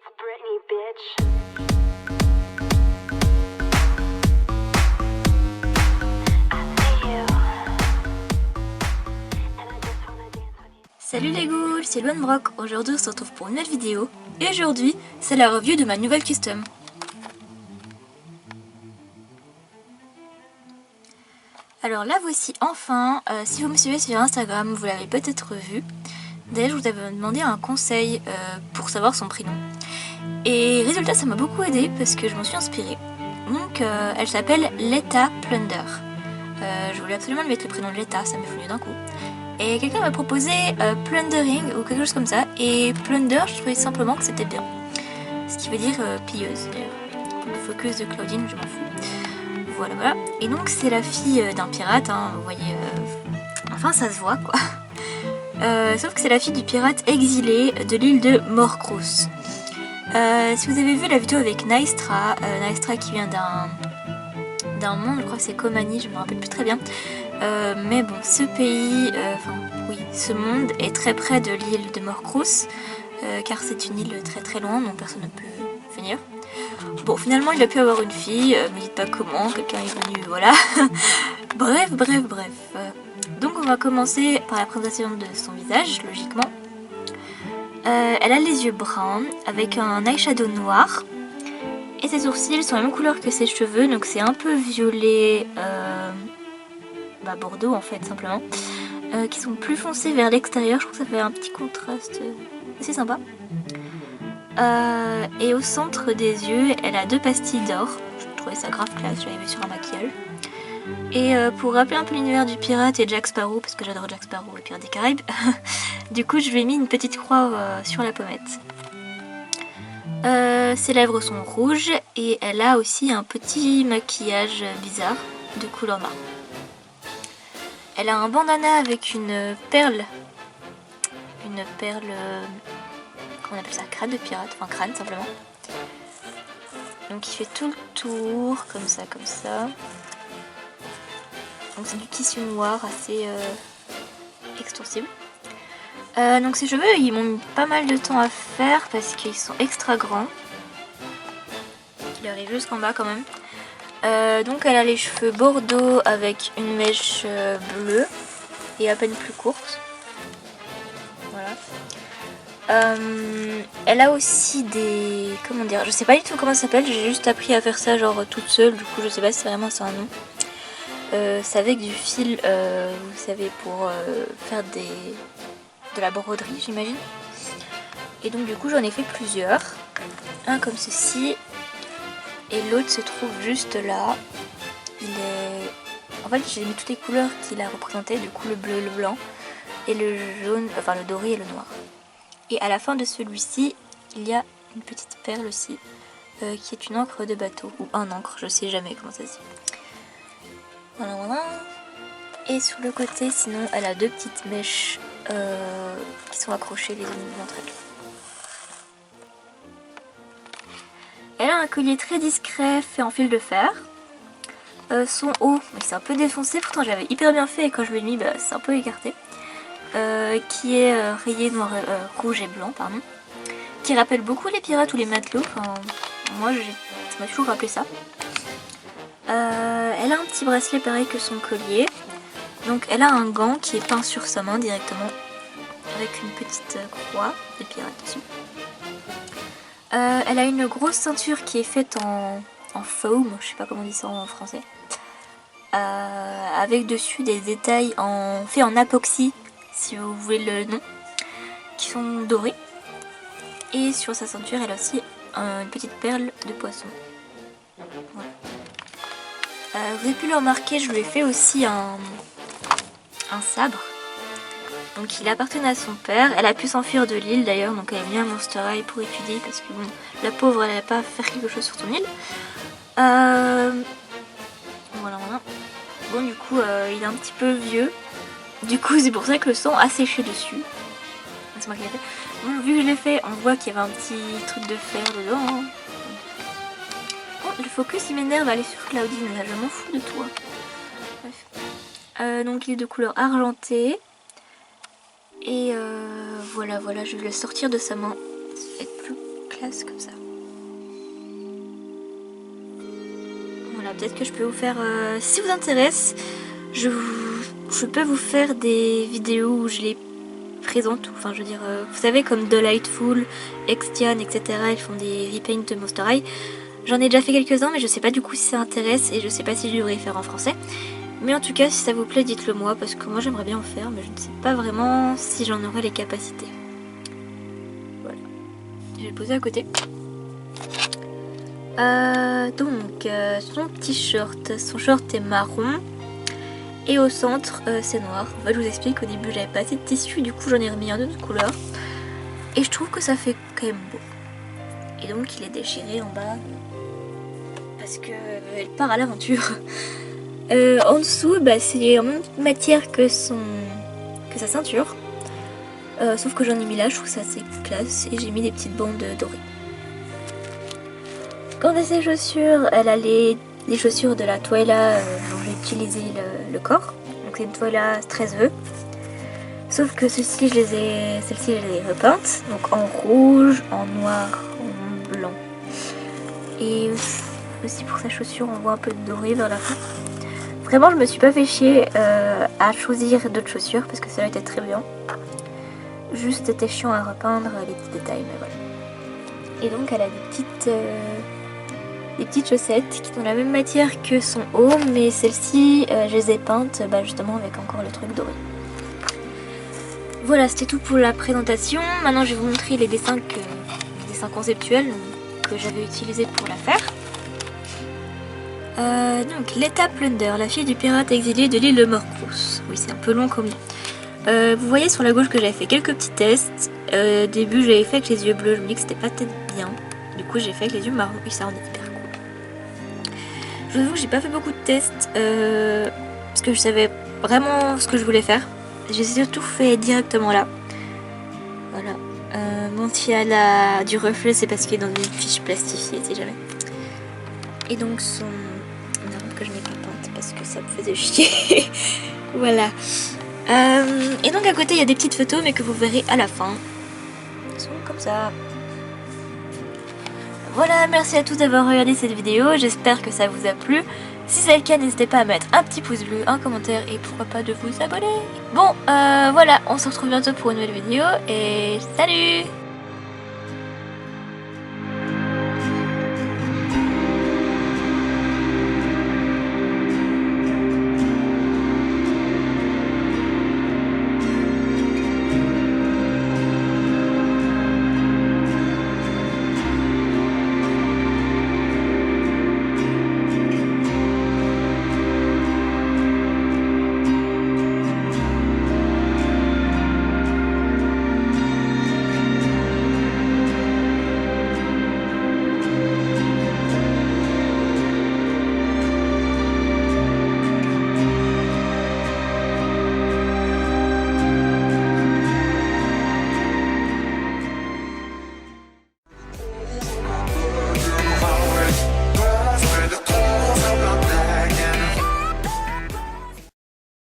It's Britney, bitch. I see you. And I just wanna dance with you. Salut les ghouls, c'est Luan Brock. Aujourd'hui on se retrouve pour une nouvelle vidéo. Et aujourd'hui, c'est la review de ma nouvelle custom. Alors la voici enfin. Si vous me suivez sur Instagram, vous l'avez peut-être vu. D'ailleurs, je vous avais demandé un conseil pour savoir son prénom. Et résultat, ça m'a beaucoup aidé parce que je m'en suis inspirée. Donc, elle s'appelle Letta Plunder. Je voulais absolument lui mettre le prénom de Letta, ça m'est venu d'un coup. Et quelqu'un m'a proposé Plundering ou quelque chose comme ça. Et Plunder, je trouvais simplement que c'était bien. Ce qui veut dire pilleuse d'ailleurs. Pour le focus de Claudine, je m'en fous. Voilà, voilà. Et donc, c'est la fille d'un pirate, hein, vous voyez. Enfin, ça se voit quoi. Sauf que c'est la fille du pirate exilé de l'île de Morcrous. Si vous avez vu la vidéo avec Naistra, Naistra qui vient d'un monde, je crois que c'est Komani, je me rappelle plus très bien. Mais bon, ce pays, ce monde est très près de l'île de Morcrous, car c'est une île très très loin, donc personne ne peut venir. Bon, finalement, il a pu avoir une fille, me dites pas comment, quelqu'un est venu, voilà. Bref. Donc on va commencer par la présentation de son visage, logiquement. Elle a les yeux bruns avec un eyeshadow noir. Et ses sourcils sont la même couleur que ses cheveux, donc c'est un peu violet, bordeaux en fait simplement. Qui sont plus foncés vers l'extérieur, je trouve que ça fait un petit contraste assez sympa. Et au centre des yeux, elle a 2 pastilles d'or. Je trouvais ça grave classe, je l'avais vu sur un maquillage. Et pour rappeler un peu l'univers du pirate et Jack Sparrow, parce que j'adore Jack Sparrow et Pirates des Caraïbes, du coup je lui ai mis une petite croix sur la pommette. Ses lèvres sont rouges et elle a aussi un petit maquillage bizarre de couleur noire. Elle a un bandana avec une perle, comment on appelle ça, crâne de pirate, enfin crâne simplement. Donc il fait tout le tour, comme ça. Donc c'est du tissu noir assez extensible. Donc ses cheveux, ils m'ont mis pas mal de temps à faire parce qu'ils sont extra grands. Il arrive jusqu'en bas quand même. Donc elle a les cheveux bordeaux avec une mèche bleue et à peine plus courte. Voilà. Elle a aussi des... comment dire, je sais pas du tout comment ça s'appelle, j'ai juste appris à faire ça genre toute seule, du coup je sais pas si vraiment c'est un nom. C'est avec du fil, vous savez, pour faire de la broderie, j'imagine. Et donc du coup j'en ai fait plusieurs. Un comme ceci. Et l'autre se trouve juste là. En fait j'ai mis toutes les couleurs qu'il a représentées, du coup le bleu, le blanc et le jaune, enfin le doré et le noir. Et à la fin de celui-ci, il y a une petite perle aussi, qui est une encre de bateau, ou un encre, je sais jamais comment ça se dit. Voilà. Et sur le côté, sinon, elle a 2 petites mèches qui sont accrochées les unes entre elles. Elle a un collier très discret fait en fil de fer. Son haut, c'est un peu défoncé, pourtant j'avais hyper bien fait et quand je l'ai mis, c'est un peu écarté. Qui est rayé noir, rouge et blanc, pardon. Qui rappelle beaucoup les pirates ou les matelots. Enfin, moi, ça m'a toujours rappelé ça. Elle a un petit bracelet pareil que son collier. Donc elle a un gant qui est peint sur sa main directement avec une petite croix de pirate dessus. Elle a une grosse ceinture qui est faite en foam, je sais pas comment on dit ça en français. Avec dessus des détails faits en apoxy, si vous voulez le nom, qui sont dorés. Et sur sa ceinture, elle a aussi une petite perle de poisson. Voilà. Vous avez pu le remarquer, je lui ai fait aussi un sabre. Donc il appartenait à son père. Elle a pu s'enfuir de l'île d'ailleurs, donc elle est venue à Monster High pour étudier parce que bon, la pauvre, elle n'allait pas faire quelque chose sur son île. Voilà. Bon, du coup, il est un petit peu vieux. Du coup, c'est pour ça que le sang a séché dessus. C'est moi qui l'ai fait. Bon, vu que je l'ai fait, on voit qu'il y avait un petit truc de fer dedans. Bon, le focus il m'énerve, allez sur Claudine, là je m'en fous de toi. Bref. Donc il est de couleur argentée. Et voilà, je vais le sortir de sa main. Ça va être plus casse comme ça. Voilà, peut-être que je peux vous faire, si vous intéresse, je peux vous faire des vidéos où je les présente, enfin je veux dire, vous savez comme Delightful, Extian, etc. Ils font des repaints de Monster High. J'en ai déjà fait quelques-uns mais je sais pas du coup si ça intéresse et je sais pas si je devrais faire en français. Mais en tout cas si ça vous plaît dites-le moi parce que moi j'aimerais bien en faire mais je ne sais pas vraiment si j'en aurai les capacités. Voilà. Je vais le poser à côté. Donc son t-shirt, son short est marron. Et au centre, c'est noir. En fait, je vous explique, au début, j'avais pas assez de tissu, du coup, j'en ai remis un d'autre couleur. Et je trouve que ça fait quand même beau. Et donc, il est déchiré en bas. Parce que elle part à l'aventure. En dessous, bah, c'est en même matière que sa ceinture. Sauf que j'en ai mis là, je trouve ça assez classe. Et j'ai mis des petites bandes dorées. Quant à ses chaussures, elle a les chaussures de la Twyla dont j'ai utilisé le corps. Donc c'est une Twyla 13 vœux. Sauf que celles-ci je les ai repeintes. Donc en rouge, en noir, en blanc. Et aussi pour sa chaussure on voit un peu de doré vers la fin. Vraiment je me suis pas fait chier à choisir d'autres chaussures parce que celle-là était très bien. Juste c'était chiant à repeindre les petits détails mais voilà. Et donc elle a des petites chaussettes qui sont de la même matière que son haut, mais celles-ci, je les ai peintes justement avec encore le truc doré. Voilà, c'était tout pour la présentation. Maintenant, je vais vous montrer les dessins conceptuels que j'avais utilisés pour la faire. Donc, Leta Plunder, la fille du pirate exilé de l'île de Morcrous. Oui, c'est un peu long comme nom. Vous voyez sur la gauche que j'avais fait quelques petits tests. Au début, j'avais fait avec les yeux bleus, je me dis que c'était pas peut-être bien. Du coup, j'ai fait avec les yeux marrons et ça rendait hyper cool. Je vous avoue que j'ai pas fait beaucoup de tests parce que je savais vraiment ce que je voulais faire. J'ai surtout fait directement là. Voilà. Bon, s'il y a du reflet, c'est parce qu'il est dans une fiche plastifiée, si jamais. Et donc son arme que je n'ai pas peinte parce que ça me faisait chier. Voilà. Et donc à côté, il y a des petites photos, mais que vous verrez à la fin. Elles sont comme ça. Voilà, merci à tous d'avoir regardé cette vidéo, j'espère que ça vous a plu. Si c'est le cas, n'hésitez pas à mettre un petit pouce bleu, un commentaire et pourquoi pas de vous abonner. Bon, voilà, on se retrouve bientôt pour une nouvelle vidéo et salut!